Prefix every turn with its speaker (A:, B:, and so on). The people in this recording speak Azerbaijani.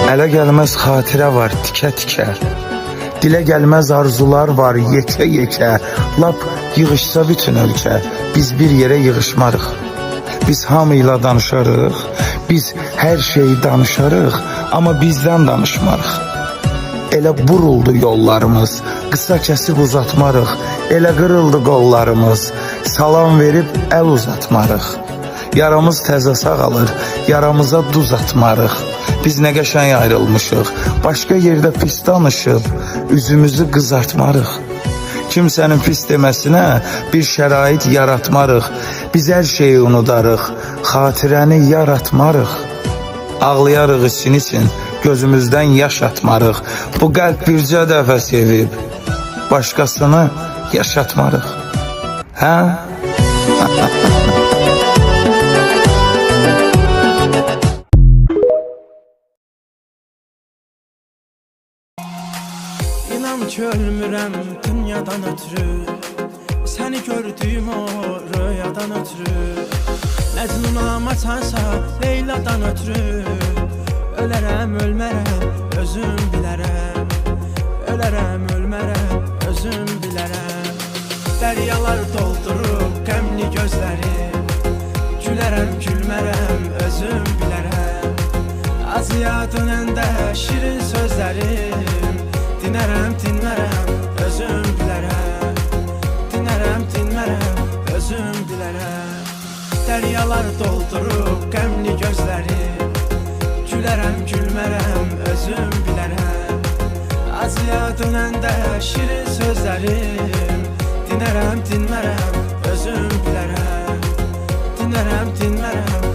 A: Ələ gəlməz xatirə var tikə-tikə. Dilə gəlməz arzular var yekə-yekə. Lap yığışsa bütün ölkə, biz bir yerə yığışmarıq. Biz hamıyla danışarıq, biz hər şeyi danışarıq, amma bizdən danışmarıq. Elə buruldu yollarımız, qısa kəsib uzatmarıq. Elə qırıldı qollarımız, salam verib əl uzatmarıq. Yaramız təzə sağalır, yaramıza duz atmarıq. Biz nə qəşəng ayrılmışıq, başqa yerdə pis danışıb, üzümüzü qızartmarıq. Kimsənin pis deməsinə bir şərait yaratmarıq. Biz hər şeyi unudarıq, xatirəni yaratmarıq. Ağlayarıq için, gözümüzdən yaş atmarıq. Bu qəlb bircə dəfə sevib, başqasını yaşatmarıq. Hə?
B: İnan ki ölmürəm dünyadan ötürü, səni gördüyüm o rüyadan ötürü. Məcnunam açansa Leyladan ötürü, ölərəm ölmərəm özüm bilərəm. Ölərəm ölmərəm özüm bilərəm. Dəryalar doldurub qəmli gözlərim, gülərəm gülmərəm özüm bilərəm. Acıya dönəndə şirin sözlərim, dinərəm, dinmərəm, özüm bilərəm. Dinərəm, dinmərəm, özüm bilərəm. Dəryalar doldurub qəmli gözlərim, gülərəm, gülmərəm, özüm bilərəm. Acıya dönəndə şirin sözlərim, dinərəm, dinmərəm, özüm bilərəm. Dinərəm, dinmərəm,